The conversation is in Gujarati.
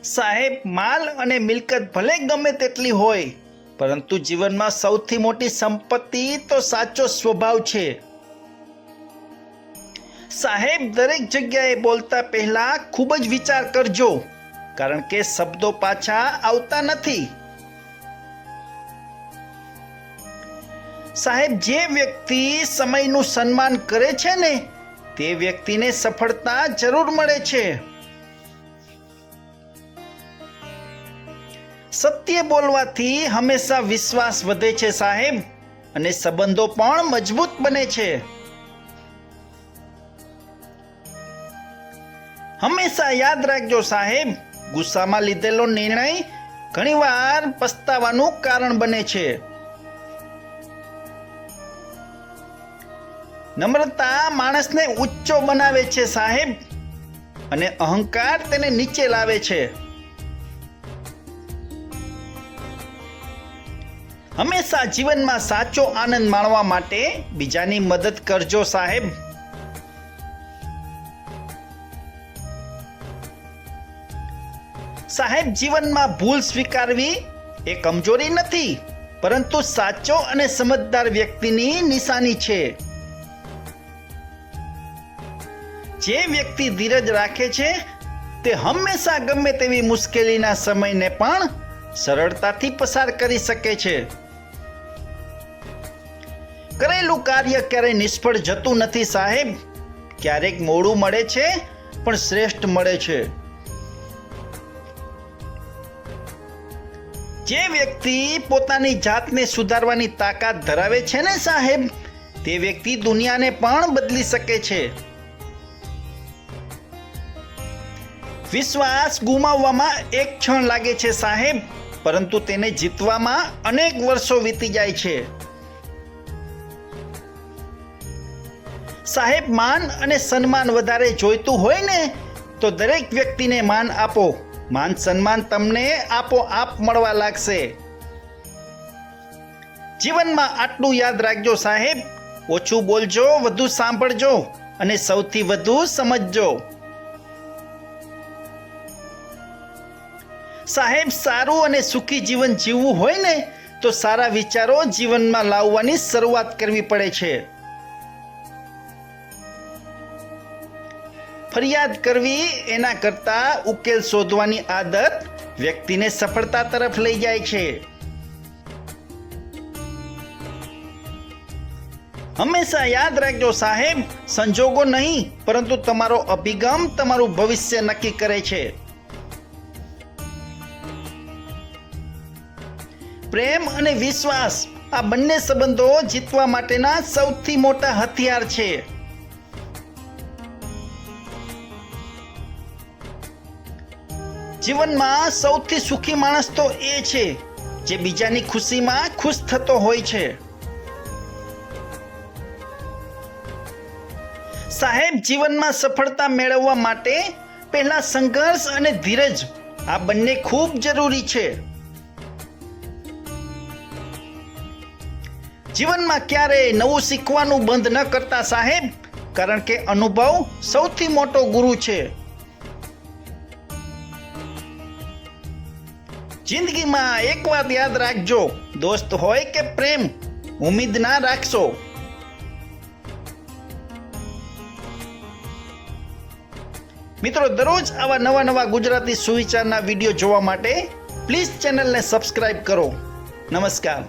સાહેબ, માલ અને મિલકત ભલે ગમે તેટલી હોય, પરંતુ જીવનમાં સૌથી મોટી સંપત્તિ તો સાચો સ્વભાવ છે. સાહેબ, દરેક જગ્યાએ બોલતા પહેલા ખૂબ જ વિચાર કરજો, કારણ કે શબ્દો પાછા આવતા નથી. સાહેબ, જે વ્યક્તિ સમયનું સન્માન કરે છે ને, તે વ્યક્તિને સફળતા જરૂર મળે છે. સત્ય બોલવાથી હંમેશા વિશ્વાસ વધે છે સાહેબ, અને સંબંધો પણ મજબૂત બને છે. હંમેશા યાદ રાખજો સાહેબ, ગુસ્સામાં લીધેલો નિર્ણય ઘણીવાર પસ્તાવાનું કારણ બને છે. નમ્રતા માણસને ઊંચો બનાવે છે સાહેબ, અને અહંકાર તેને નીચે લાવે છે. હંમેશા જીવનમાં સાચો આનંદ માણવા માટે બીજાની મદદ કરજો સાહેબ. સાહેબ, જીવનમાં ભૂલ સ્વીકારવી એ કમજોરી નથી, પરંતુ સાચો અને સમજદાર વ્યક્તિની નિશાની છે. જે વ્યક્તિ ધીરજ રાખે છે તે હંમેશા ગમે તેવી મુશ્કેલીના સમયને પણ સરળતાથી પસાર કરી શકે છે. કરેલું કાર્ય ક્યારેય નિષ્ફળ જતું નથી સાહેબ. ક્યારેક મોડું મળે છે પણ શ્રેષ્ઠ મળે છે. જે વ્યક્તિ પોતાની જાતને સુધારવાની તાકાત ધરાવે છે ને સાહેબ, તે વ્યક્તિ દુનિયાને પણ બદલી શકે છે. વિશ્વાસ ગુમાવવામાં એક ક્ષણ લાગે છે સાહેબ, પરંતુ તેને જીતવામાં અનેક વર્ષો વીતી જાય છે. સાહેબ, માન અને સન્માન વધારે જોઈતું હોય ને, તો દરેક વ્યક્તિને માન આપો. માન સન્માન તમને આપોઆપ મળવા લાગશે. જીવનમાં આટલું યાદ રાખજો સાહેબ, ઓછું બોલજો, વધુ સાંભળજો અને સૌથી વધુ સમજજો. સાહેબ, સારું અને સુખી જીવન જીવવું હોય ને, તો સારા વિચારો જીવનમાં લાવવાની શરૂઆત કરવી પડે છે. ફરિયાદ કરવી એના કરતા ઉકેલ શોધવાની આદત વ્યક્તિને સફળતા તરફ લઈ જાય છે. હંમેશા યાદ રાખજો સાહેબ, સંજોગો નહીં, પરંતુ તમારો અભિગમ તમારું ભવિષ્ય નક્કી કરે છે. પ્રેમ અને વિશ્વાસ આ બંને સંબંધો જીતવા માટેના સૌથી મોટા હથિયાર છે. જીવનમાં સૌથી સુખી માણસ તો એ છે જે બીજાની ખુશીમાં ખુશ થતો હોય છે. સાહેબ, જીવનમાં સફળતા મેળવવા માટે પહેલા સંઘર્ષ અને ધીરજ આ બંને ખૂબ જરૂરી છે. જીવનમાં ક્યારેય નવું શીખવાનું બંધ ન કરતા સાહેબ, કારણ કે અનુભવ સૌથી મોટો ગુરુ છે. જિંદગીમાં એક વાત યાદ રાખજો, દોસ્ત હોય કે પ્રેમ, ઉમ્મીદ ના રાખશો. મિત્રો, દરરોજ આવા નવા ગુજરાતી સુવિચારના વિડીયો જોવા માટે પ્લીઝ ચેનલને સબસ્ક્રાઇબ કરો. નમસ્કાર.